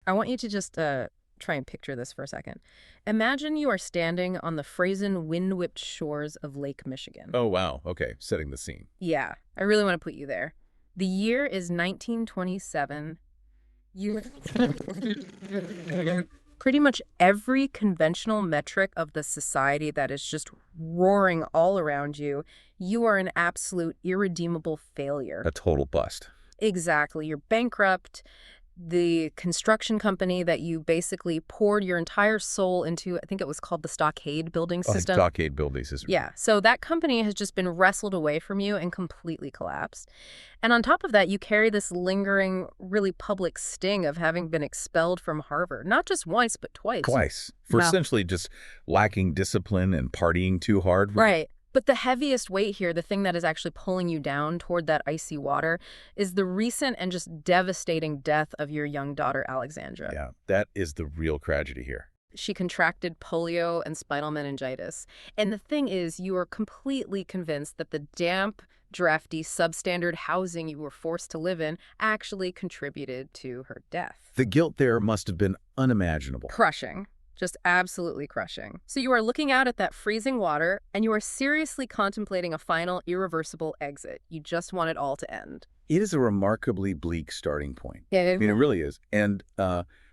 I want you to just try and picture this for a second. Imagine you are standing on the frozen, wind-whipped shores of Lake Michigan. Oh, wow. Okay, setting the scene. Yeah, I really want to put you there. The year is 1927. You pretty much every conventional metric of the society that is just roaring all around you, you are an absolute irredeemable failure. A total bust. Exactly. You're bankrupt. The construction company that you basically poured your entire soul into, I think it was called the Stockade building Oh, system. stockade building system. Yeah. So that company has just been wrestled away from you and completely collapsed. And on top of that, you carry this lingering, really public sting of having been expelled from Harvard, not just once, but twice. Twice. For essentially just lacking discipline and partying too hard. Right. But the heaviest weight here, the thing that is actually pulling you down toward that icy water, is the recent and just devastating death of your young daughter, Alexandra. Yeah, that is the real tragedy here. She contracted polio and spinal meningitis. And the thing is, you are completely convinced that the damp, drafty, substandard housing you were forced to live in actually contributed to her death. The guilt there must have been unimaginable. Crushing. Just absolutely crushing. So you are looking out at that freezing water, and you are seriously contemplating a final, irreversible exit. You just want it all to end. It is a remarkably bleak starting point. Yeah. I mean, it really is. And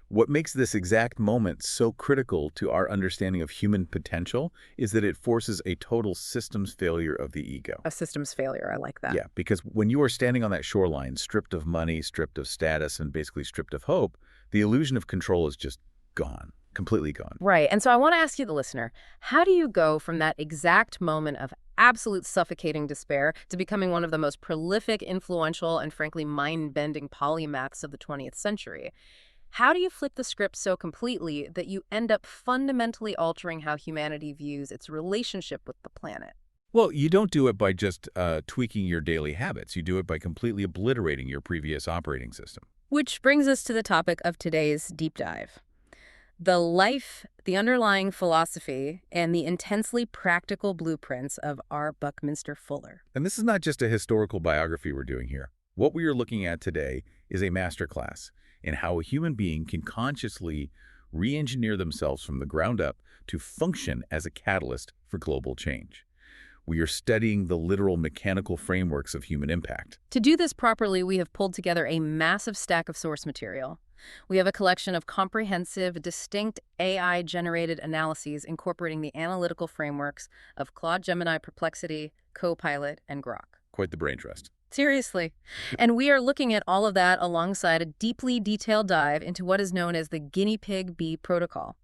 what makes this exact moment so critical to our understanding of human potential is that it forces a total systems failure of the ego. A systems failure, I like that. Yeah, because when you are standing on that shoreline, stripped of money, stripped of status, and basically stripped of hope, the illusion of control is just gone. Completely gone. Right. And so I want to ask you, the listener, how do you go from that exact moment of absolute suffocating despair to becoming one of the most prolific, influential, and frankly mind-bending polymaths of the 20th century? How do you flip the script so completely that you end up fundamentally altering how humanity views its relationship with the planet? Well, you don't do it by just tweaking your daily habits. You do it by completely obliterating your previous operating system. Which brings us to the topic of today's deep dive. The life, the underlying philosophy, and the intensely practical blueprints of R. Buckminster Fuller. And this is not just a historical biography we're doing here. What we are looking at today is a masterclass in how a human being can consciously re-engineer themselves from the ground up to function as a catalyst for global change. We are studying the literal mechanical frameworks of human impact. To do this properly, we have pulled together a massive stack of source material. We have a collection of comprehensive, distinct AI-generated analyses incorporating the analytical frameworks of Claude Gemini Perplexity, Copilot, and Grok. Quite the brain trust. Seriously. And we are looking at all of that alongside a deeply detailed dive into what is known as the Guinea Pig B protocol.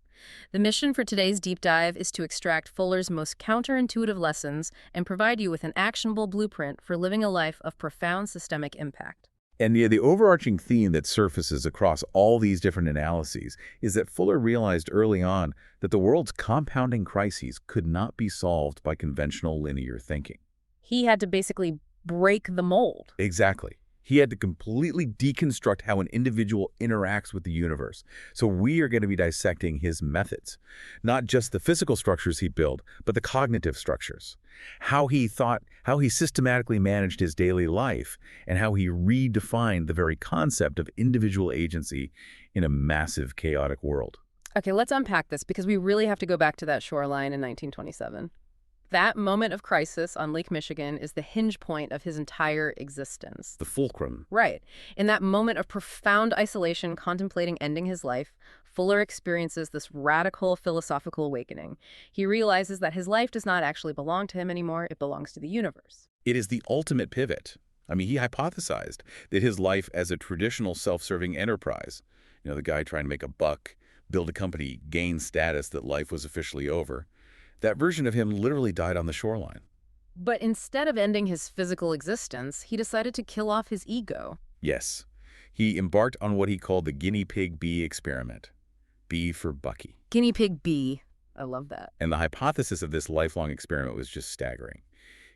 The mission for today's deep dive is to extract Fuller's most counterintuitive lessons and provide you with an actionable blueprint for living a life of profound systemic impact. And the overarching theme that surfaces across all these different analyses is that Fuller realized early on that the world's compounding crises could not be solved by conventional linear thinking. He had to basically break the mold. Exactly. He had to completely deconstruct how an individual interacts with the universe. So we are going to be dissecting his methods, not just the physical structures he built, but the cognitive structures, how he thought, how he systematically managed his daily life, and how he redefined the very concept of individual agency in a massive, chaotic world. Okay, let's unpack this because we really have to go back to that shoreline in 1927. That moment of crisis on Lake Michigan is the hinge point of his entire existence. The fulcrum. Right. In that moment of profound isolation contemplating ending his life, Fuller experiences this radical philosophical awakening. He realizes that his life does not actually belong to him anymore, it belongs to the universe. It is the ultimate pivot. I mean, he hypothesized that his life as a traditional self-serving enterprise, the guy trying to make a buck, build a company, gain status, that life was officially over. That version of him literally died on the shoreline. But instead of ending his physical existence, he decided to kill off his ego. Yes. He embarked on what he called the Guinea Pig B experiment. B for Bucky. Guinea Pig B. I love that. And the hypothesis of this lifelong experiment was just staggering.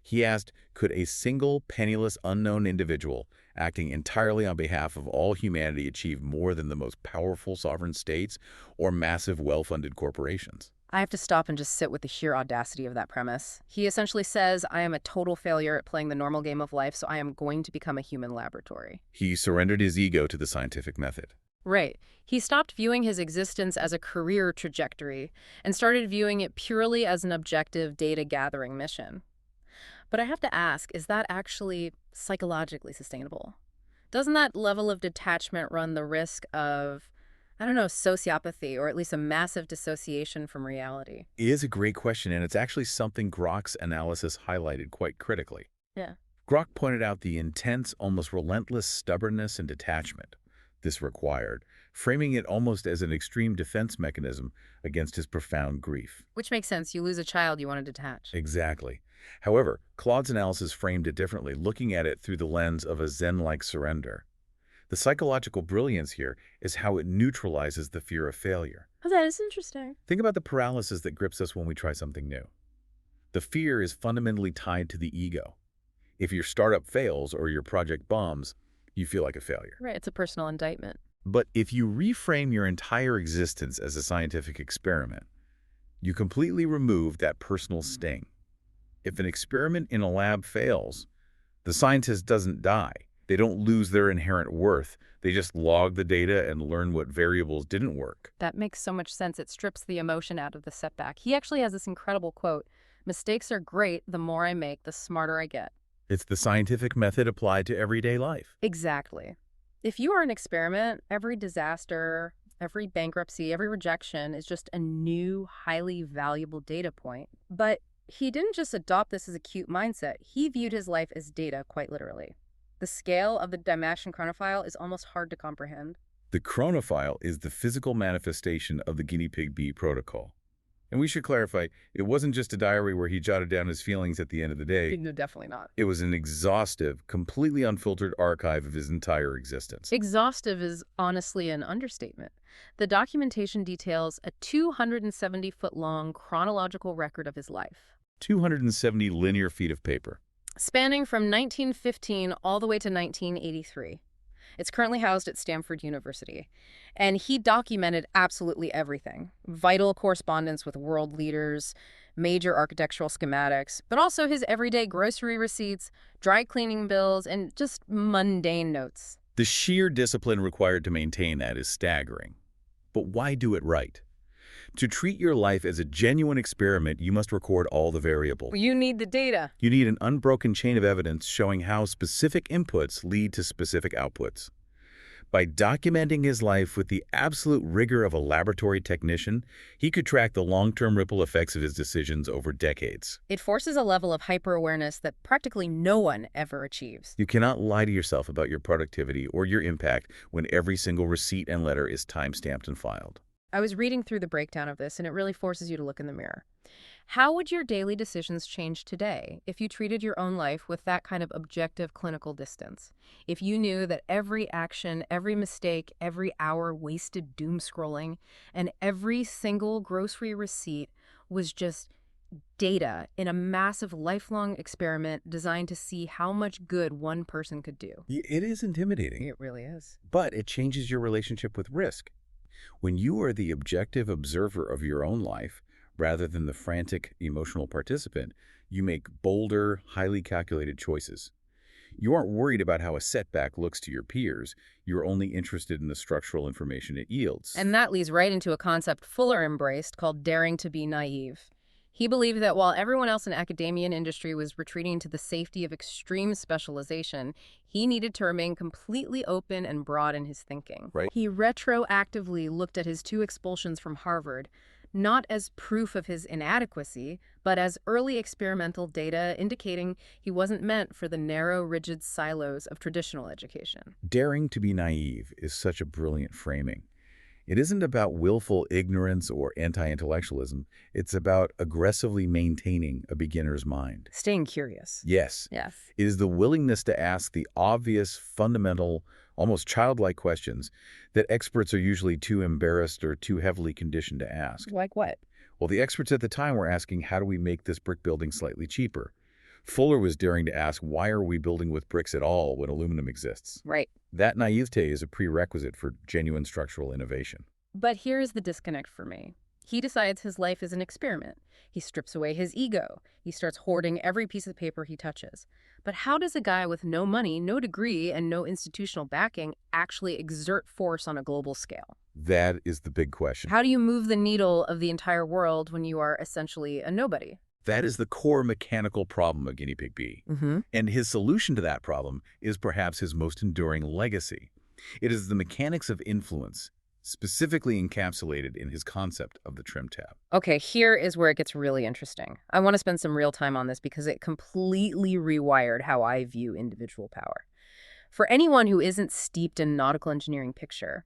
He asked, could a single, penniless, unknown individual acting entirely on behalf of all humanity achieve more than the most powerful sovereign states or massive, well-funded corporations? I have to stop and just sit with the sheer audacity of that premise. He essentially says, I am a total failure at playing the normal game of life, so I am going to become a human laboratory. He surrendered his ego to the scientific method. Right. He stopped viewing his existence as a career trajectory and started viewing it purely as an objective data gathering mission. But I have to ask, is that actually psychologically sustainable? Doesn't that level of detachment run the risk of, I don't know, sociopathy or at least a massive dissociation from reality? It is a great question, and it's actually something Grok's analysis highlighted quite critically. Yeah. Grok pointed out the intense, almost relentless stubbornness and detachment this required, framing it almost as an extreme defense mechanism against his profound grief. Which makes sense. You lose a child, you want to detach. Exactly. However, Claude's analysis framed it differently, looking at it through the lens of a Zen-like surrender. The psychological brilliance here is how it neutralizes the fear of failure. Oh, that is interesting. Think about the paralysis that grips us when we try something new. The fear is fundamentally tied to the ego. If your startup fails or your project bombs, you feel like a failure. Right, it's a personal indictment. But if you reframe your entire existence as a scientific experiment, you completely remove that personal sting. If an experiment in a lab fails, the scientist doesn't die. They don't lose their inherent worth. They just log the data and learn what variables didn't work. That makes so much sense. It strips the emotion out of the setback. He actually has this incredible quote, "Mistakes are great. The more I make, the smarter I get." It's the scientific method applied to everyday life. Exactly. If you are an experiment, every disaster, every bankruptcy, every rejection is just a new, highly valuable data point. But he didn't just adopt this as a cute mindset. He viewed his life as data, quite literally. The scale of the Damascene chronophile is almost hard to comprehend. The chronophile is the physical manifestation of the Guinea Pig B protocol. And we should clarify, it wasn't just a diary where he jotted down his feelings at the end of the day. No, definitely not. It was an exhaustive, completely unfiltered archive of his entire existence. Exhaustive is honestly an understatement. The documentation details a 270-foot-long chronological record of his life, 270 linear feet of paper. spanning from 1915 all the way to 1983. It's currently housed at Stanford University. And he documented absolutely everything. Vital correspondence with world leaders, major architectural schematics, but also his everyday grocery receipts, dry cleaning bills, and just mundane notes. The sheer discipline required to maintain that is staggering. But why do it right? To treat your life as a genuine experiment, you must record all the variables. You need the data. You need an unbroken chain of evidence showing how specific inputs lead to specific outputs. By documenting his life with the absolute rigor of a laboratory technician, he could track the long-term ripple effects of his decisions over decades. It forces a level of hyper-awareness that practically no one ever achieves. You cannot lie to yourself about your productivity or your impact when every single receipt and letter is time-stamped and filed. I was reading through the breakdown of this, and it really forces you to look in the mirror. How would your daily decisions change today if you treated your own life with that kind of objective clinical distance? If you knew that every action, every mistake, every hour wasted doom scrolling, and every single grocery receipt was just data in a massive lifelong experiment designed to see how much good one person could do? It is intimidating. It really is. But it changes your relationship with risk. When you are the objective observer of your own life, rather than the frantic, emotional participant, you make bolder, highly calculated choices. You aren't worried about how a setback looks to your peers. You're only interested in the structural information it yields. And that leads right into a concept Fuller embraced called daring to be naive. He believed that while everyone else in academia and industry was retreating to the safety of extreme specialization, he needed to remain completely open and broad in his thinking. Right. He retroactively looked at his 2 expulsions from Harvard, not as proof of his inadequacy, but as early experimental data indicating he wasn't meant for the narrow, rigid silos of traditional education. Daring to be naive is such a brilliant framing. It isn't about willful ignorance or anti-intellectualism. It's about aggressively maintaining a beginner's mind. Staying curious. Yes. Yes. It is the willingness to ask the obvious, fundamental, almost childlike questions that experts are usually too embarrassed or too heavily conditioned to ask. Like what? Well, the experts at the time were asking, how do we make this brick building slightly cheaper? Fuller was daring to ask, why are we building with bricks at all when aluminum exists? Right. That naivete is a prerequisite for genuine structural innovation. But here's the disconnect for me. He decides his life is an experiment. He strips away his ego. He starts hoarding every piece of paper he touches. But how does a guy with no money, no degree, and no institutional backing actually exert force on a global scale? That is the big question. How do you move the needle of the entire world when you are essentially a nobody? That is the core mechanical problem of Guinea Pig B. And his solution to that problem is perhaps his most enduring legacy. It is the mechanics of influence, specifically encapsulated in his concept of the trim tab. Okay, here is where it gets really interesting. I want to spend some real time on this because it completely rewired how I view individual power. For anyone who isn't steeped in nautical engineering, picture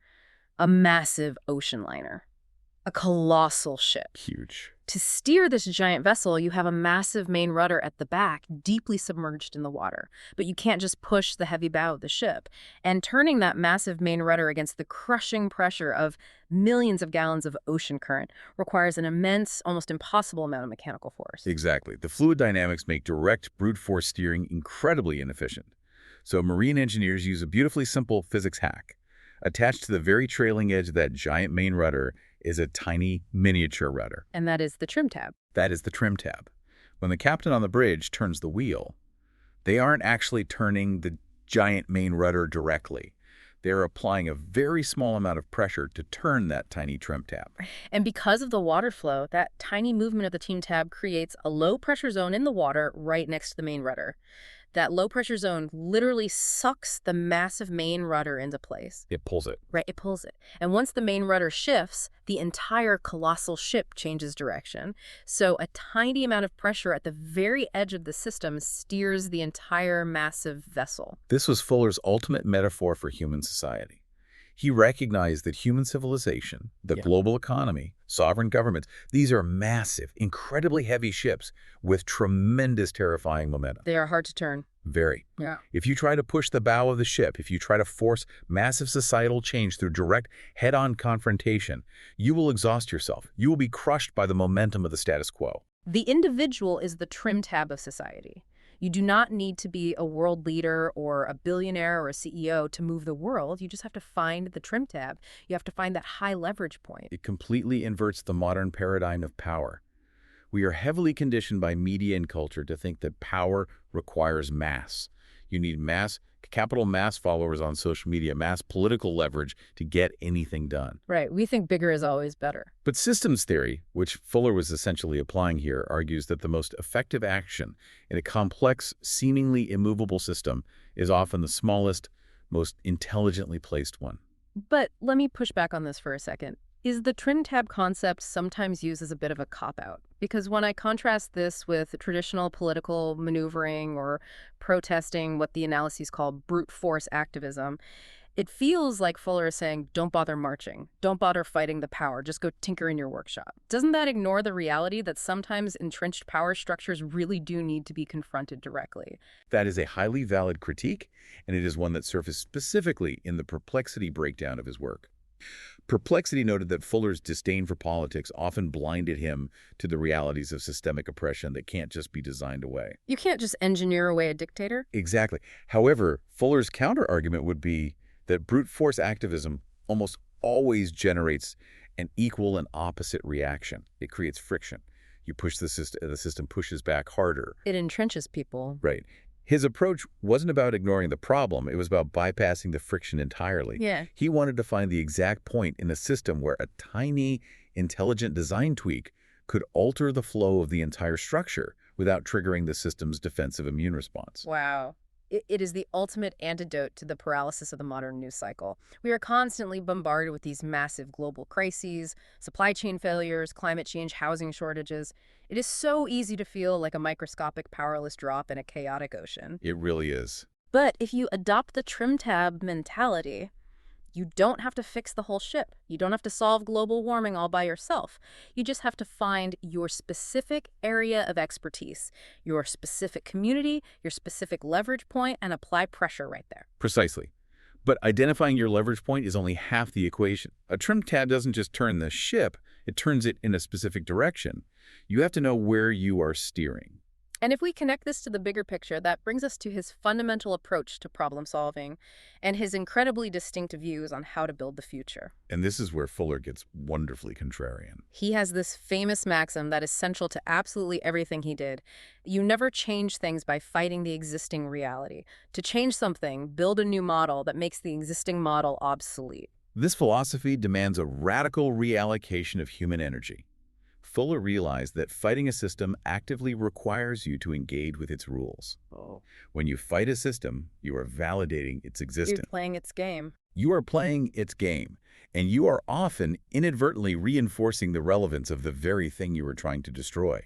a massive ocean liner, a colossal ship. Huge. To steer this giant vessel, you have a massive main rudder at the back, deeply submerged in the water. But you can't just push the heavy bow of the ship. And turning that massive main rudder against the crushing pressure of millions of gallons of ocean current requires an immense, almost impossible amount of mechanical force. Exactly. The fluid dynamics make direct brute force steering incredibly inefficient. So marine engineers use a beautifully simple physics hack. Attached to the very trailing edge of that giant main rudder is a tiny miniature rudder. And that is the trim tab. That is the trim tab. When the captain on the bridge turns the wheel, they aren't actually turning the giant main rudder directly. They're applying a very small amount of pressure to turn that tiny trim tab. And because of the water flow, that tiny movement of the trim tab creates a low pressure zone in the water right next to the main rudder. That low pressure zone literally sucks the massive main rudder into place. It pulls it. Right, it pulls it. And once the main rudder shifts, the entire colossal ship changes direction. So a tiny amount of pressure at the very edge of the system steers the entire massive vessel. This was Fuller's ultimate metaphor for human society. He recognized that human civilization, the global economy, sovereign governments, these are massive, incredibly heavy ships with tremendous, terrifying momentum. They are hard to turn. Very. Yeah. If you try to push the bow of the ship, if you try to force massive societal change through direct head-on confrontation, you will exhaust yourself. You will be crushed by the momentum of the status quo. The individual is the trim tab of society. You do not need to be a world leader or a billionaire or a CEO to move the world. You just have to find the trim tab. You have to find that high leverage point. It completely inverts the modern paradigm of power. We are heavily conditioned by media and culture to think that power requires mass. You need mass, capital mass followers on social media, mass political leverage to get anything done. Right. We think bigger is always better. But systems theory, which Fuller was essentially applying here, argues that the most effective action in a complex, seemingly immovable system is often the smallest, most intelligently placed one. But let me push back on this for a second. Is the trim tab concept sometimes used as a bit of a cop-out? Because when I contrast this with traditional political maneuvering or protesting, what the analyses call brute force activism, it feels like Fuller is saying, don't bother marching, don't bother fighting the power, just go tinker in your workshop. Doesn't that ignore the reality that sometimes entrenched power structures really do need to be confronted directly? That is a highly valid critique, and it is one that surfaced specifically in the perplexity breakdown of his work. Perplexity noted that Fuller's disdain for politics often blinded him to the realities of systemic oppression that can't just be designed away. You can't just engineer away a dictator. Exactly. However, Fuller's counterargument would be that brute force activism almost always generates an equal and opposite reaction. It creates friction. You push the system pushes back harder. It entrenches people. Right. His approach wasn't about ignoring the problem. It was about bypassing the friction entirely. Yeah. He wanted to find the exact point in a system where a tiny, intelligent design tweak could alter the flow of the entire structure without triggering the system's defensive immune response. Wow. It is the ultimate antidote to the paralysis of the modern news cycle. We are constantly bombarded with these massive global crises, supply chain failures, climate change, housing shortages. It is so easy to feel like a microscopic, powerless drop in a chaotic ocean. It really is. But if you adopt the trim tab mentality, you don't have to fix the whole ship. You don't have to solve global warming all by yourself. You just have to find your specific area of expertise, your specific community, your specific leverage point, and apply pressure right there. Precisely. But identifying your leverage point is only half the equation. A trim tab doesn't just turn the ship, it turns it in a specific direction. You have to know where you are steering. And if we connect this to the bigger picture, that brings us to his fundamental approach to problem solving and his incredibly distinct views on how to build the future. And this is where Fuller gets wonderfully contrarian. He has this famous maxim that is central to absolutely everything he did. You never change things by fighting the existing reality. To change something, build a new model that makes the existing model obsolete. This philosophy demands a radical reallocation of human energy. Fuller realized that fighting a system actively requires you to engage with its rules. Oh. When you fight a system, you are validating its You're existence. playing its game. You are playing its game, and you are often inadvertently reinforcing the relevance of the very thing you are trying to destroy.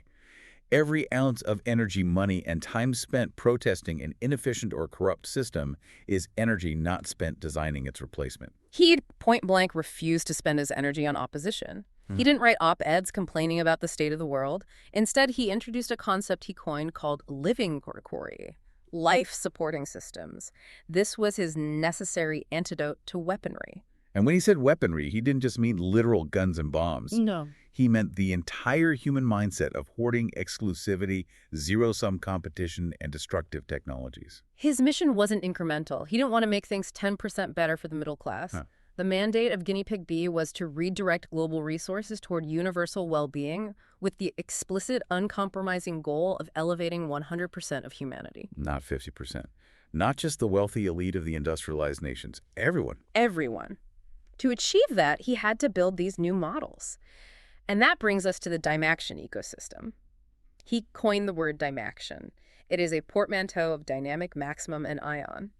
Every ounce of energy, money, and time spent protesting an inefficient or corrupt system is energy not spent designing its replacement. He'd point-blank refused to spend his energy on opposition. He didn't write op-eds complaining about the state of the world. Instead, he introduced a concept he coined called living quarry, life-supporting systems. This was his necessary antidote to weaponry. And when he said weaponry, he didn't just mean literal guns and bombs. No. He meant the entire human mindset of hoarding, exclusivity, zero-sum competition, and destructive technologies. His mission wasn't incremental. He didn't want to make things 10% better for the middle class. Huh. The mandate of Guinea Pig B was to redirect global resources toward universal well-being with the explicit, uncompromising goal of elevating 100% of humanity. Not 50%. Not just the wealthy elite of the industrialized nations. Everyone. Everyone. To achieve that, he had to build these new models. And that brings us to the Dymaxion ecosystem. He coined the word Dymaxion. It is a portmanteau of dynamic, maximum, and ion.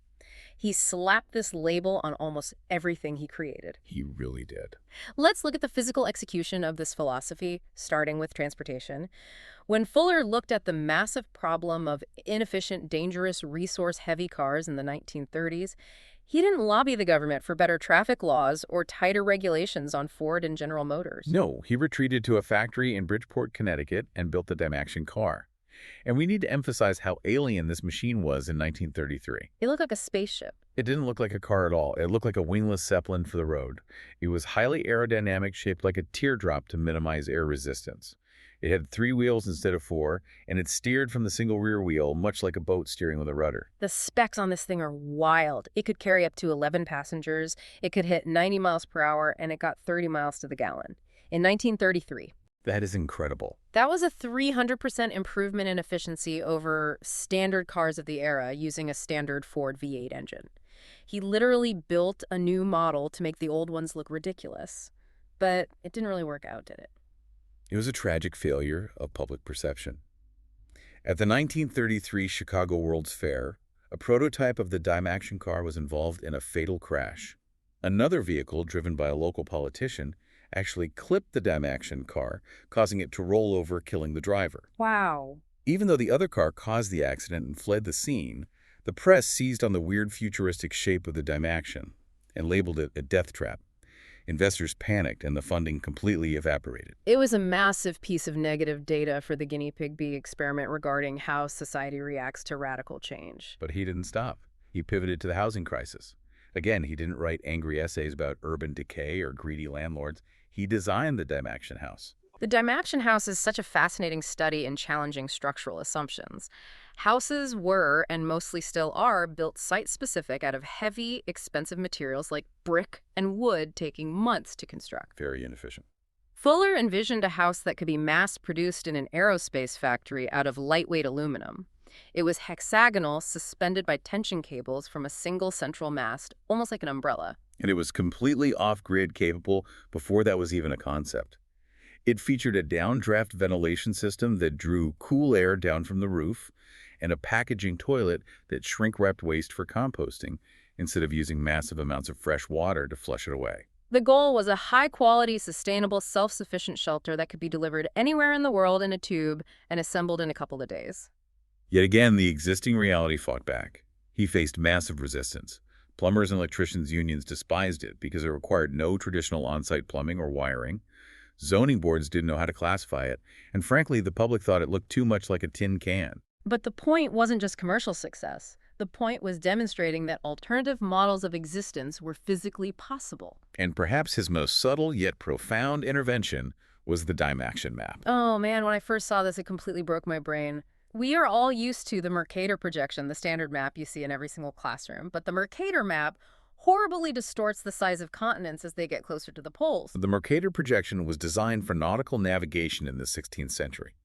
He slapped this label on almost everything he created. He really did. Let's look at the physical execution of this philosophy, starting with transportation. When Fuller looked at the massive problem of inefficient, dangerous, resource-heavy cars in the 1930s, he didn't lobby the government for better traffic laws or tighter regulations on Ford and General Motors. No, he retreated to a factory in Bridgeport, Connecticut, and built the Dymaxion car. And we need to emphasize how alien this machine was in 1933. It looked like a spaceship. It didn't look like a car at all. It looked like a wingless Zeppelin for the road. It was highly aerodynamic, shaped like a teardrop to minimize air resistance. It had 3 wheels instead of 4, and it steered from the single rear wheel, much like a boat steering with a rudder. The specs on this thing are wild. It could carry up to 11 passengers, it could hit 90 miles per hour, and it got 30 miles to the gallon. In 1933. That is incredible. That was a 300% improvement in efficiency over standard cars of the era using a standard Ford V8 engine. He literally built a new model to make the old ones look ridiculous. But it didn't really work out, did it? It was a tragic failure of public perception. At the 1933 Chicago World's Fair, a prototype of the Dymaxion car was involved in a fatal crash. Another vehicle, driven by a local politician, actually clipped the Dymaxion car, causing it to roll over, killing the driver. Wow. Even though the other car caused the accident and fled the scene, the press seized on the weird futuristic shape of the Dymaxion and labeled it a death trap. Investors panicked and the funding completely evaporated. It was a massive piece of negative data for the Guinea Pig B experiment regarding how society reacts to radical change. But he didn't stop. He pivoted to the housing crisis. Again, he didn't write angry essays about urban decay or greedy landlords. He designed the Dymaxion house. The Dymaxion house is such a fascinating study in challenging structural assumptions. Houses were, and mostly still are, built site-specific out of heavy, expensive materials like brick and wood, taking months to construct. Very inefficient. Fuller envisioned a house that could be mass-produced in an aerospace factory out of lightweight aluminum. It was hexagonal, suspended by tension cables from a single central mast, almost like an umbrella. And it was completely off-grid capable before that was even a concept. It featured a downdraft ventilation system that drew cool air down from the roof and a packaging toilet that shrink-wrapped waste for composting instead of using massive amounts of fresh water to flush it away. The goal was a high-quality, sustainable, self-sufficient shelter that could be delivered anywhere in the world in a tube and assembled in a couple of days. Yet again, the existing reality fought back. He faced massive resistance. Plumbers and electricians' unions despised it because it required no traditional on-site plumbing or wiring. Zoning boards didn't know how to classify it, and frankly, the public thought it looked too much like a tin can. But the point wasn't just commercial success. The point was demonstrating that alternative models of existence were physically possible. And perhaps his most subtle yet profound intervention was the Dymaxion map. Oh man, when I first saw this, it completely broke my brain. We are all used to the Mercator projection, the standard map you see in every single classroom, but the Mercator map horribly distorts the size of continents as they get closer to the poles. The Mercator projection was designed for nautical navigation in the 16th century.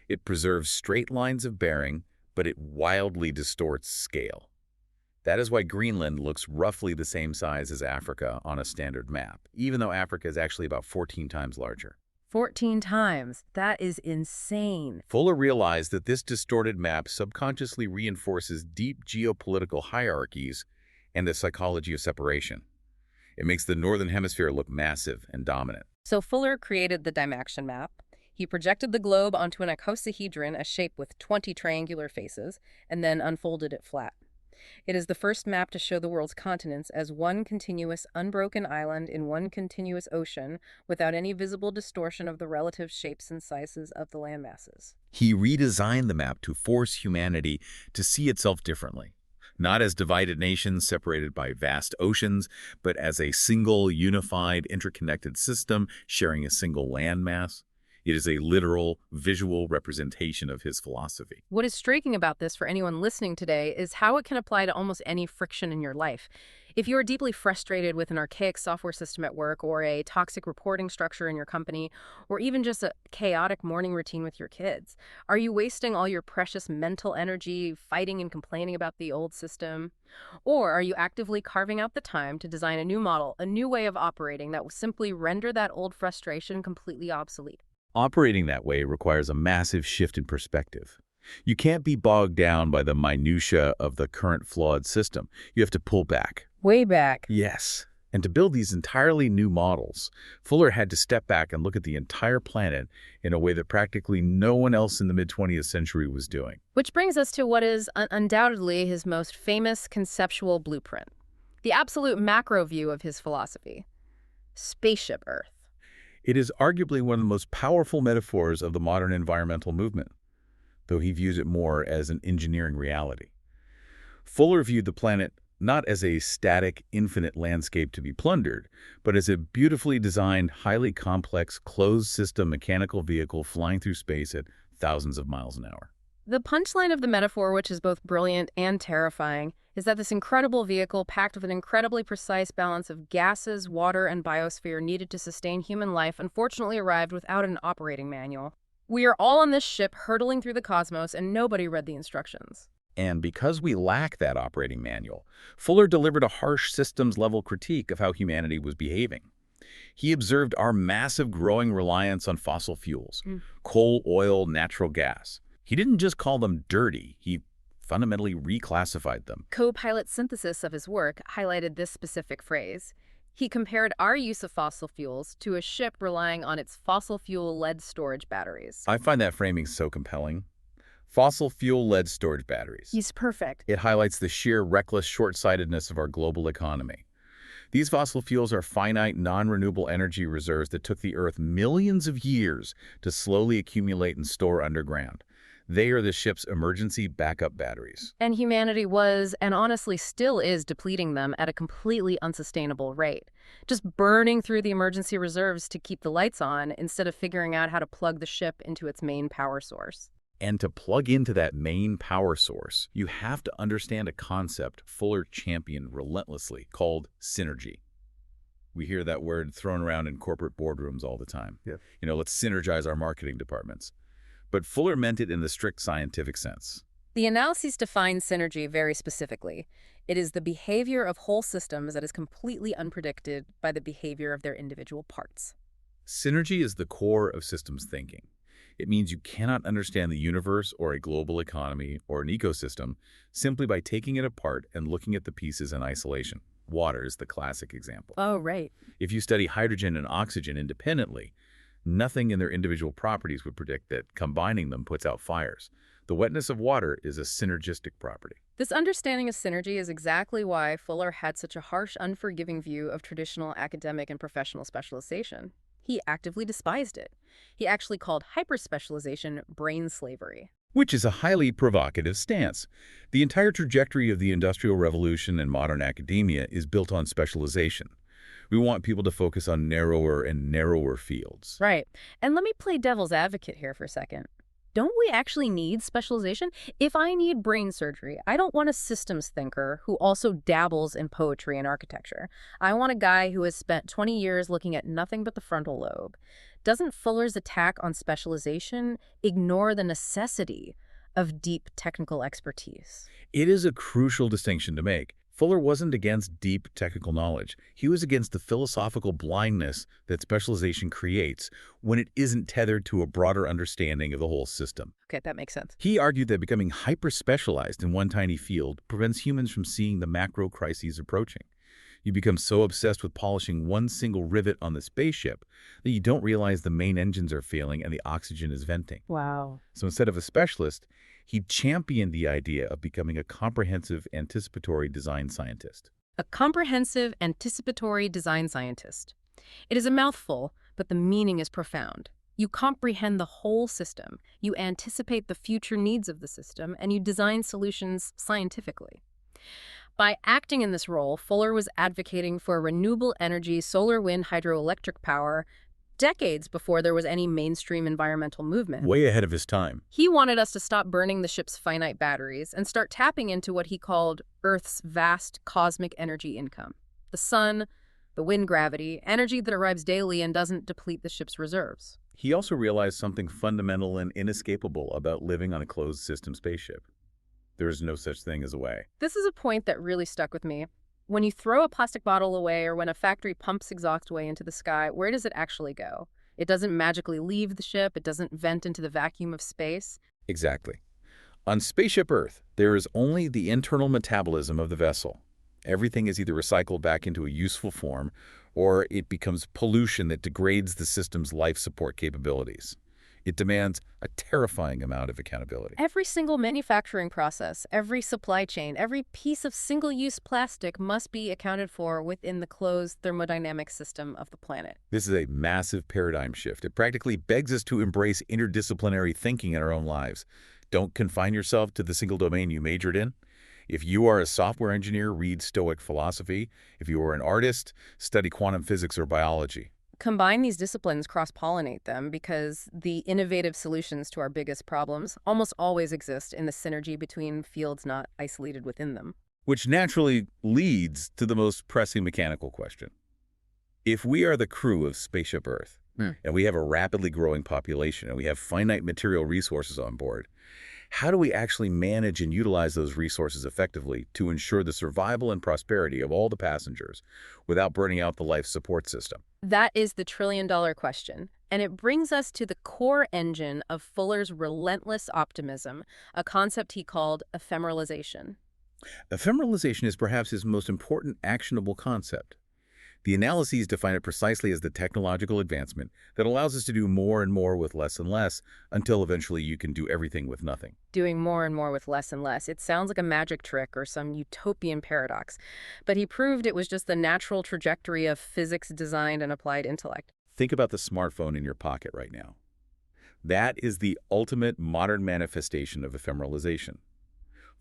It preserves straight lines of bearing, but it wildly distorts scale. That is why Greenland looks roughly the same size as Africa on a standard map, even though Africa is actually about 14 times larger. 14 times. That is insane. Fuller realized that this distorted map subconsciously reinforces deep geopolitical hierarchies and the psychology of separation. It makes the Northern Hemisphere look massive and dominant. So Fuller created the Dymaxion map. He projected the globe onto an icosahedron, a shape with 20 triangular faces, and then unfolded it flat. It is the first map to show the world's continents as one continuous, unbroken island in one continuous ocean without any visible distortion of the relative shapes and sizes of the landmasses. He redesigned the map to force humanity to see itself differently, not as divided nations separated by vast oceans, but as a single, unified, interconnected system sharing a single landmass. It is a literal, visual representation of his philosophy. What is striking about this for anyone listening today is how it can apply to almost any friction in your life. If you are deeply frustrated with an archaic software system at work, or a toxic reporting structure in your company, or even just a chaotic morning routine with your kids, are you wasting all your precious mental energy fighting and complaining about the old system? Or are you actively carving out the time to design a new model, a new way of operating that will simply render that old frustration completely obsolete? Operating that way requires a massive shift in perspective. You can't be bogged down by the minutiae of the current flawed system. You have to pull back. Way back. Yes. And to build these entirely new models, Fuller had to step back and look at the entire planet in a way that practically no one else in the mid-20th century was doing. Which brings us to what is undoubtedly his most famous conceptual blueprint, the absolute macro view of his philosophy, Spaceship Earth. It is arguably one of the most powerful metaphors of the modern environmental movement, though he views it more as an engineering reality. Fuller viewed the planet not as a static, infinite landscape to be plundered, but as a beautifully designed, highly complex, closed-system mechanical vehicle flying through space at thousands of miles an hour. The punchline of the metaphor, which is both brilliant and terrifying, is that this incredible vehicle, packed with an incredibly precise balance of gases, water, and biosphere needed to sustain human life, unfortunately arrived without an operating manual. We are all on this ship hurtling through the cosmos, and nobody read the instructions. And because we lack that operating manual, Fuller delivered a harsh systems-level critique of how humanity was behaving. He observed our massive growing reliance on fossil fuels, coal, oil, natural gas. He didn't just call them dirty, he fundamentally reclassified them. Co-pilot synthesis of his work highlighted this specific phrase. He compared our use of fossil fuels to a ship relying on its fossil fuel lead storage batteries. I find that framing so compelling. Fossil fuel lead storage batteries. He's perfect. It highlights the sheer reckless short-sightedness of our global economy. These fossil fuels are finite, non-renewable energy reserves that took the Earth millions of years to slowly accumulate and store underground. They are the ship's emergency backup batteries. And humanity was, and honestly still is, depleting them at a completely unsustainable rate. Just burning through the emergency reserves to keep the lights on instead of figuring out how to plug the ship into its main power source. And to plug into that main power source, you have to understand a concept Fuller championed relentlessly called synergy. We hear that word thrown around in corporate boardrooms all the time. Yeah. Let's synergize our marketing departments. But Fuller meant it in the strict scientific sense. The analyses define synergy very specifically. It is the behavior of whole systems that is completely unpredicted by the behavior of their individual parts. Synergy is the core of systems thinking. It means you cannot understand the universe or a global economy or an ecosystem simply by taking it apart and looking at the pieces in isolation. Water is the classic example. Oh, right. If you study hydrogen and oxygen independently, nothing in their individual properties would predict that combining them puts out fires. The wetness of water is a synergistic property. This understanding of synergy is exactly why Fuller had such a harsh, unforgiving view of traditional academic and professional specialization. He actively despised it. He actually called hyperspecialization brain slavery. Which is a highly provocative stance. The entire trajectory of the Industrial Revolution and modern academia is built on specialization. We want people to focus on narrower and narrower fields. Right. And let me play devil's advocate here for a second. Don't we actually need specialization? If I need brain surgery, I don't want a systems thinker who also dabbles in poetry and architecture. I want a guy who has spent 20 years looking at nothing but the frontal lobe. Doesn't Fuller's attack on specialization ignore the necessity of deep technical expertise? It is a crucial distinction to make. Fuller wasn't against deep technical knowledge. He was against the philosophical blindness that specialization creates when it isn't tethered to a broader understanding of the whole system. Okay, that makes sense. He argued that becoming hyper-specialized in one tiny field prevents humans from seeing the macro crises approaching. You become so obsessed with polishing one single rivet on the spaceship that you don't realize the main engines are failing and the oxygen is venting. Wow. So instead of a specialist, he championed the idea of becoming a comprehensive anticipatory design scientist. A comprehensive anticipatory design scientist. It is a mouthful, but the meaning is profound. You comprehend the whole system, you anticipate the future needs of the system, and you design solutions scientifically. By acting in this role, Fuller was advocating for renewable energy, solar, wind, hydroelectric power, decades before there was any mainstream environmental movement. Way ahead of his time. He wanted us to stop burning the ship's finite batteries and start tapping into what he called Earth's vast cosmic energy income. The sun, the wind gravity, energy that arrives daily and doesn't deplete the ship's reserves. He also realized something fundamental and inescapable about living on a closed-system spaceship. There is no such thing as a way. This is a point that really stuck with me. When you throw a plastic bottle away or when a factory pumps exhaust away into the sky, where does it actually go? It doesn't magically leave the ship. It doesn't vent into the vacuum of space. Exactly. On Spaceship Earth, there is only the internal metabolism of the vessel. Everything is either recycled back into a useful form, or it becomes pollution that degrades the system's life support capabilities. It demands a terrifying amount of accountability. Every single manufacturing process, every supply chain, every piece of single-use plastic must be accounted for within the closed thermodynamic system of the planet. This is a massive paradigm shift. It practically begs us to embrace interdisciplinary thinking in our own lives. Don't confine yourself to the single domain you majored in. If you are a software engineer, read Stoic philosophy. If you are an artist, study quantum physics or biology. Combine these disciplines, cross-pollinate them, because the innovative solutions to our biggest problems almost always exist in the synergy between fields not isolated within them. Which naturally leads to the most pressing mechanical question. If we are the crew of Spaceship Earth, and we have a rapidly growing population, and we have finite material resources on board, how do we actually manage and utilize those resources effectively to ensure the survival and prosperity of all the passengers without burning out the life support system? That is the trillion-dollar question, and it brings us to the core engine of Fuller's relentless optimism, a concept he called ephemeralization. Ephemeralization is perhaps his most important actionable concept. The analyses define it precisely as the technological advancement that allows us to do more and more with less and less until eventually you can do everything with nothing. Doing more and more with less and less. It sounds like a magic trick or some utopian paradox, but he proved it was just the natural trajectory of physics designed and applied intellect. Think about the smartphone in your pocket right now. That is the ultimate modern manifestation of ephemeralization.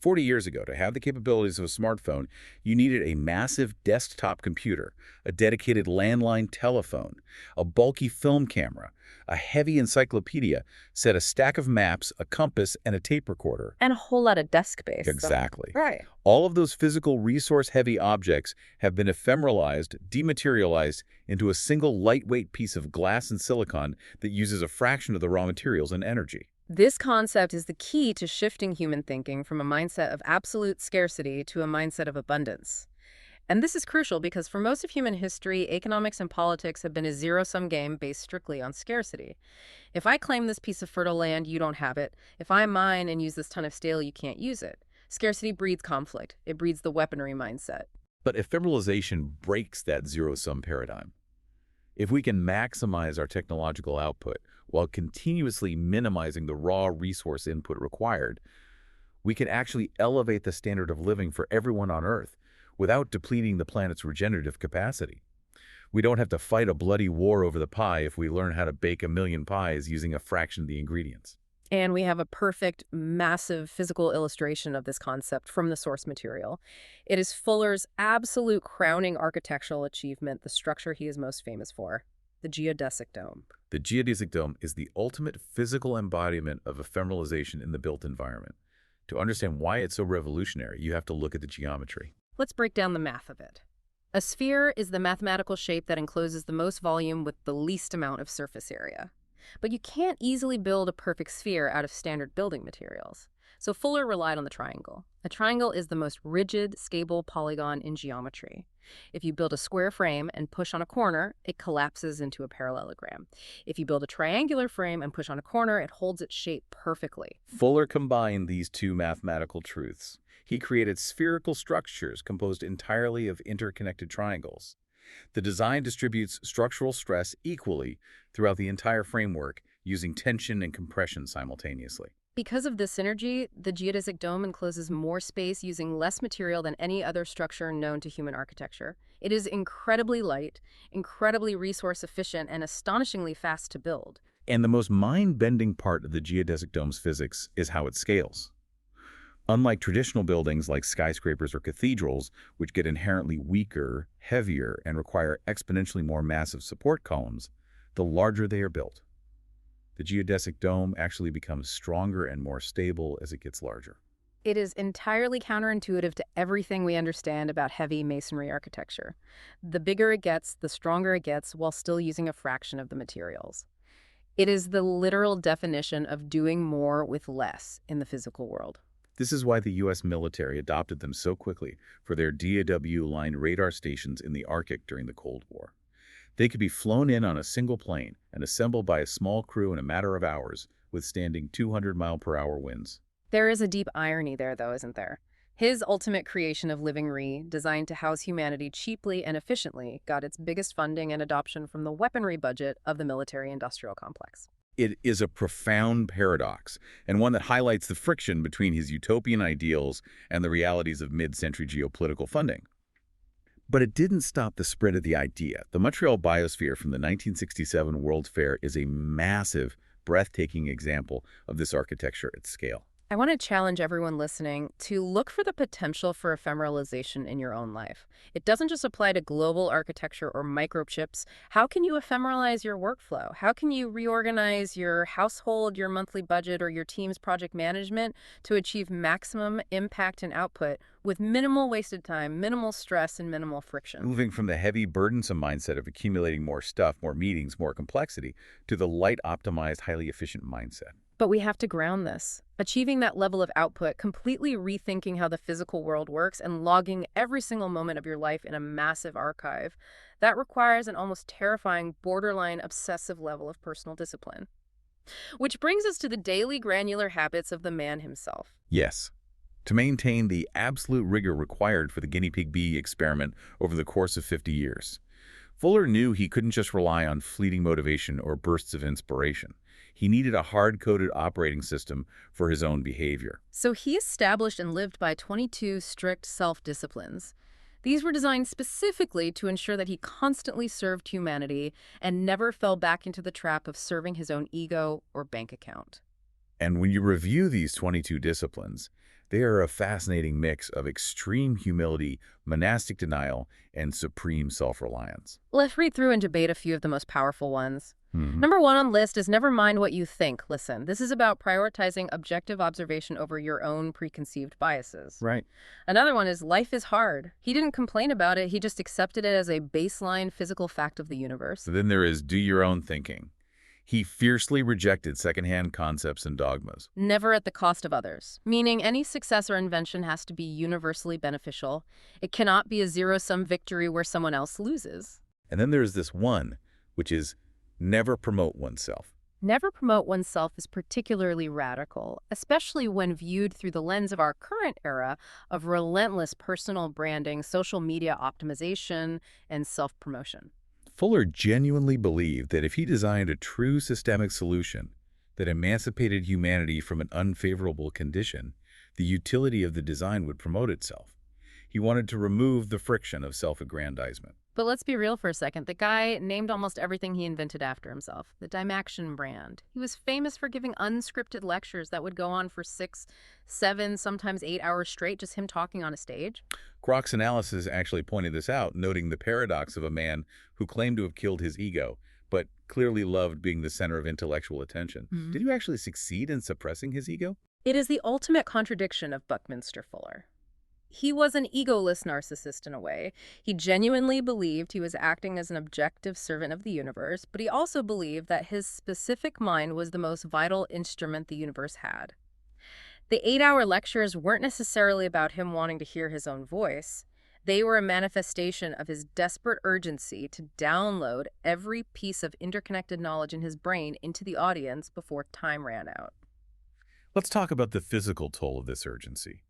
40 years ago, to have the capabilities of a smartphone, you needed a massive desktop computer, a dedicated landline telephone, a bulky film camera, a heavy encyclopedia, set a stack of maps, a compass, and a tape recorder. And a whole lot of desk space. Exactly. Right. All of those physical resource-heavy objects have been ephemeralized, dematerialized into a single lightweight piece of glass and silicon that uses a fraction of the raw materials and energy. This concept is the key to shifting human thinking from a mindset of absolute scarcity to a mindset of abundance. And this is crucial because for most of human history, economics and politics have been a zero-sum game based strictly on scarcity. If I claim this piece of fertile land, you don't have it. If I mine and use this ton of steel, you can't use it. Scarcity breeds conflict. It breeds the weaponry mindset. But ephemeralization breaks that zero-sum paradigm. If we can maximize our technological output while continuously minimizing the raw resource input required, we can actually elevate the standard of living for everyone on Earth without depleting the planet's regenerative capacity. We don't have to fight a bloody war over the pie if we learn how to bake 1,000,000 pies using a fraction of the ingredients. And we have a perfect, massive physical illustration of this concept from the source material. It is Fuller's absolute crowning architectural achievement, the structure he is most famous for. the geodesic dome. The geodesic dome is the ultimate physical embodiment of ephemeralization in the built environment. To understand why it's so revolutionary, you have to look at the geometry. Let's break down the math of it. A sphere is the mathematical shape that encloses the most volume with the least amount of surface area. But you can't easily build a perfect sphere out of standard building materials. So Fuller relied on the triangle. A triangle is the most rigid, stable polygon in geometry. If you build a square frame and push on a corner, it collapses into a parallelogram. If you build a triangular frame and push on a corner, it holds its shape perfectly. Fuller combined these two mathematical truths. He created spherical structures composed entirely of interconnected triangles. The design distributes structural stress equally throughout the entire framework, using tension and compression simultaneously. Because of this synergy, the geodesic dome encloses more space using less material than any other structure known to human architecture. It is incredibly light, incredibly resource efficient, and astonishingly fast to build. And the most mind-bending part of the geodesic dome's physics is how it scales. Unlike traditional buildings like skyscrapers or cathedrals, which get inherently weaker, heavier, and require exponentially more massive support columns, the larger they are built. The geodesic dome actually becomes stronger and more stable as it gets larger. It is entirely counterintuitive to everything we understand about heavy masonry architecture. The bigger it gets, the stronger it gets, while still using a fraction of the materials. It is the literal definition of doing more with less in the physical world. This is why the U.S. military adopted them so quickly for their DAW-line radar stations in the Arctic during the Cold War. They could be flown in on a single plane and assembled by a small crew in a matter of hours, withstanding 200-mile-per-hour winds. There is a deep irony there, though, isn't there? His ultimate creation of Living Re, designed to house humanity cheaply and efficiently, got its biggest funding and adoption from the weaponry budget of the military-industrial complex. It is a profound paradox, and one that highlights the friction between his utopian ideals and the realities of mid-century geopolitical funding. But it didn't stop the spread of the idea. The Montreal Biosphere from the 1967 World's Fair is a massive, breathtaking example of this architecture at scale. I want to challenge everyone listening to look for the potential for ephemeralization in your own life. It doesn't just apply to global architecture or microchips. How can you ephemeralize your workflow? How can you reorganize your household, your monthly budget, or your team's project management to achieve maximum impact and output with minimal wasted time, minimal stress, and minimal friction? Moving from the heavy, burdensome mindset of accumulating more stuff, more meetings, more complexity, to the light, optimized, highly efficient mindset. But we have to ground this. Achieving that level of output, completely rethinking how the physical world works, and logging every single moment of your life in a massive archive, that requires an almost terrifying, borderline obsessive level of personal discipline. Which brings us to the daily granular habits of the man himself. Yes. To maintain the absolute rigor required for the Guinea Pig B experiment over the course of 50 years. Fuller knew he couldn't just rely on fleeting motivation or bursts of inspiration. He needed a hard-coded operating system for his own behavior. So he established and lived by 22 strict self-disciplines. These were designed specifically to ensure that he constantly served humanity and never fell back into the trap of serving his own ego or bank account. And when you review these 22 disciplines, they are a fascinating mix of extreme humility, monastic denial, and supreme self-reliance. Let's read through and debate a few of the most powerful ones. Number one on the list is never mind what you think. Listen, this is about prioritizing objective observation over your own preconceived biases. Right. Another one is life is hard. He didn't complain about it. He just accepted it as a baseline physical fact of the universe. So then there is do your own thinking. He fiercely rejected secondhand concepts and dogmas. Never at the cost of others, meaning any success or invention has to be universally beneficial. It cannot be a zero-sum victory where someone else loses. And then there's this one, which is never promote oneself. Never promote oneself is particularly radical, especially when viewed through the lens of our current era of relentless personal branding, social media optimization, and self-promotion. Fuller genuinely believed that if he designed a true systemic solution that emancipated humanity from an unfavorable condition, the utility of the design would promote itself. He wanted to remove the friction of self-aggrandizement. But let's be real for a second. The guy named almost everything he invented after himself. The Dymaxion brand. He was famous for giving unscripted lectures that would go on for 6, 7, sometimes 8 hours straight, just him talking on a stage. Kroc's analysis actually pointed this out, noting the paradox of a man who claimed to have killed his ego, but clearly loved being the center of intellectual attention. Mhm. Did you actually succeed in suppressing his ego? It is the ultimate contradiction of Buckminster Fuller. He was an egoless narcissist in a way. He genuinely believed he was acting as an objective servant of the universe, but he also believed that his specific mind was the most vital instrument the universe had. The 8-hour lectures weren't necessarily about him wanting to hear his own voice. They were a manifestation of his desperate urgency to download every piece of interconnected knowledge in his brain into the audience before time ran out. Let's talk about the physical toll of this urgency.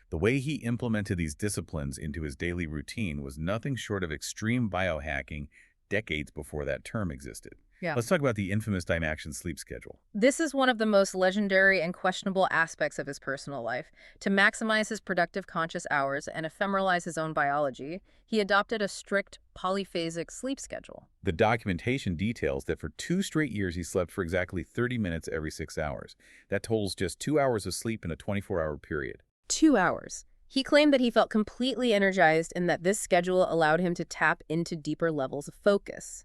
The way he implemented these disciplines into his daily routine was nothing short of extreme biohacking decades before that term existed. Yeah. Let's talk about the infamous time action sleep schedule. This is one of the most legendary and questionable aspects of his personal life. To maximize his productive conscious hours and ephemeralize his own biology, he adopted a strict polyphasic sleep schedule. The documentation details that for 2 straight years he slept for exactly 30 minutes every 6 hours. That totals just 2 hours of sleep in a 24-hour period. 2 hours. He claimed that he felt completely energized and that this schedule allowed him to tap into deeper levels of focus.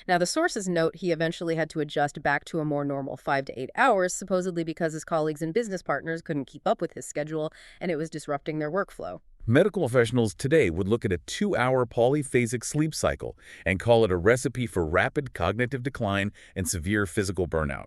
Now, the sources note he eventually had to adjust back to a more normal 5 to 8 hours, supposedly because his colleagues and business partners couldn't keep up with his schedule and it was disrupting their workflow. Medical professionals today would look at a 2-hour polyphasic sleep cycle and call it a recipe for rapid cognitive decline and severe physical burnout.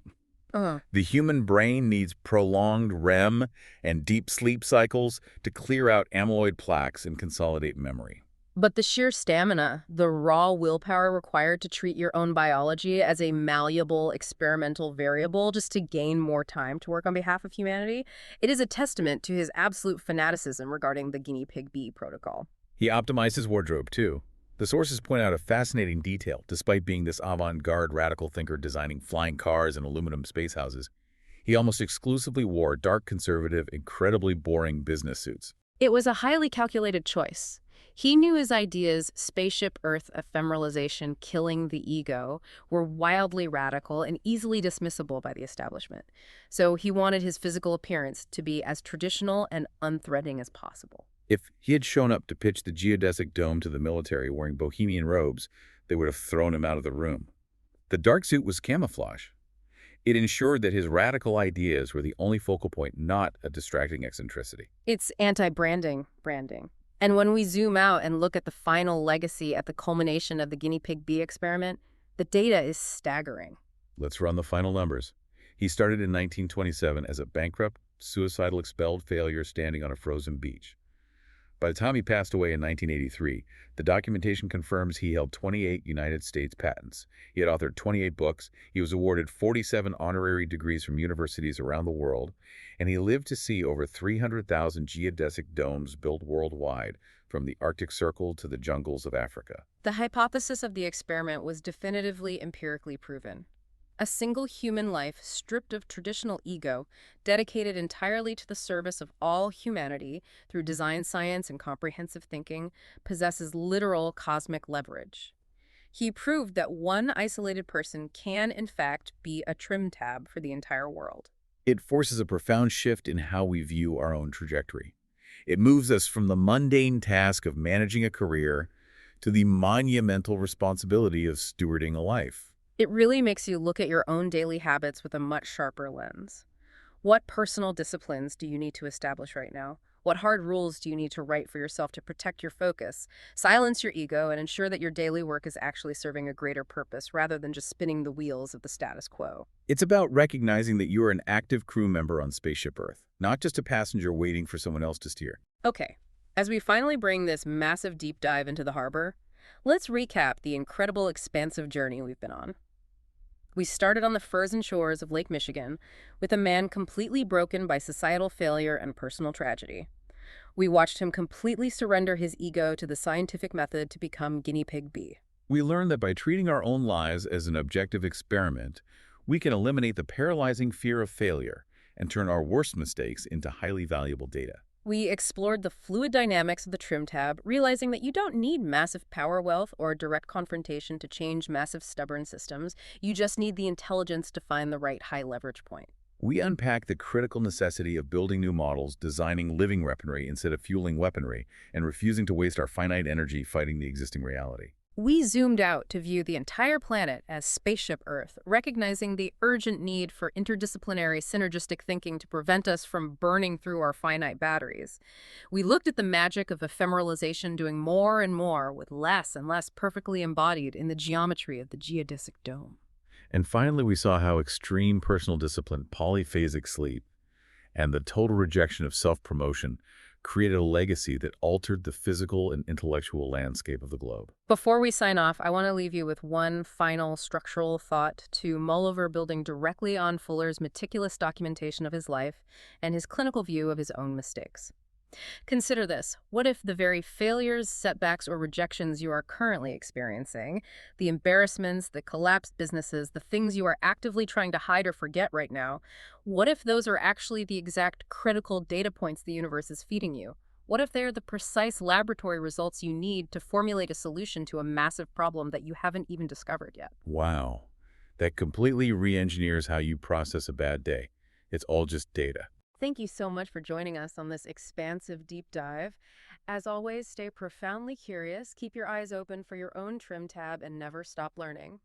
The human brain needs prolonged REM and deep sleep cycles to clear out amyloid plaques and consolidate memory. But the sheer stamina, the raw willpower required to treat your own biology as a malleable experimental variable just to gain more time to work on behalf of humanity, it is a testament to his absolute fanaticism regarding the Guinea Pig B protocol. He optimized his wardrobe, too. The sources point out a fascinating detail. Despite being this avant-garde radical thinker designing flying cars and aluminum space houses, he almost exclusively wore dark, conservative, incredibly boring business suits. It was a highly calculated choice. He knew his ideas, Spaceship Earth ephemeralization, killing the ego, were wildly radical and easily dismissible by the establishment. So he wanted his physical appearance to be as traditional and unthreatening as possible. If he had shown up to pitch the geodesic dome to the military wearing bohemian robes, they would have thrown him out of the room. The dark suit was camouflage. It ensured that his radical ideas were the only focal point, not a distracting eccentricity. It's anti-branding branding. And when we zoom out and look at the final legacy at the culmination of the Guinea Pig B experiment, the data is staggering. Let's run the final numbers. He started in 1927 as a bankrupt, suicidal expelled failure standing on a frozen beach. By the time he passed away in 1983, the documentation confirms he held 28 United States patents. He had authored 28 books, he was awarded 47 honorary degrees from universities around the world, and he lived to see over 300,000 geodesic domes built worldwide, from the Arctic Circle to the jungles of Africa. The hypothesis of the experiment was definitively empirically proven. A single human life stripped of traditional ego, dedicated entirely to the service of all humanity through design science and comprehensive thinking, possesses literal cosmic leverage. He proved that one isolated person can, in fact, be a trim tab for the entire world. It forces a profound shift in how we view our own trajectory. It moves us from the mundane task of managing a career to the monumental responsibility of stewarding a life. It really makes you look at your own daily habits with a much sharper lens. What personal disciplines do you need to establish right now? What hard rules do you need to write for yourself to protect your focus, silence your ego, and ensure that your daily work is actually serving a greater purpose rather than just spinning the wheels of the status quo? It's about recognizing that you are an active crew member on Spaceship Earth, not just a passenger waiting for someone else to steer. Okay, as we finally bring this massive deep dive into the harbor, let's recap the incredible expansive journey we've been on. We started on the frozen shores of Lake Michigan with a man completely broken by societal failure and personal tragedy. We watched him completely surrender his ego to the scientific method to become Guinea Pig B. We learned that by treating our own lives as an objective experiment, we can eliminate the paralyzing fear of failure and turn our worst mistakes into highly valuable data. We explored the fluid dynamics of the trim tab, realizing that you don't need massive power wealth or direct confrontation to change massive stubborn systems. You just need the intelligence to find the right high leverage point. We unpack the critical necessity of building new models, designing living weaponry instead of fueling weaponry, and refusing to waste our finite energy fighting the existing reality. We zoomed out to view the entire planet as Spaceship Earth, recognizing the urgent need for interdisciplinary synergistic thinking to prevent us from burning through our finite batteries. We looked at the magic of ephemeralization doing more and more with less and less perfectly embodied in the geometry of the geodesic dome. And finally, we saw how extreme personal discipline, polyphasic sleep, and the total rejection of self-promotion created a legacy that altered the physical and intellectual landscape of the globe. Before we sign off, I want to leave you with one final structural thought to mull over, building directly on Fuller's meticulous documentation of his life and his clinical view of his own mistakes. Consider this. What if the very failures, setbacks, or rejections you are currently experiencing, the embarrassments, the collapsed businesses, the things you are actively trying to hide or forget right now, what if those are actually the exact critical data points the universe is feeding you? What if they are the precise laboratory results you need to formulate a solution to a massive problem that you haven't even discovered yet? Wow. That completely re-engineers how you process a bad day. It's all just data. Thank you so much for joining us on this expansive deep dive. As always, stay profoundly curious, keep your eyes open for your own trim tab, and never stop learning.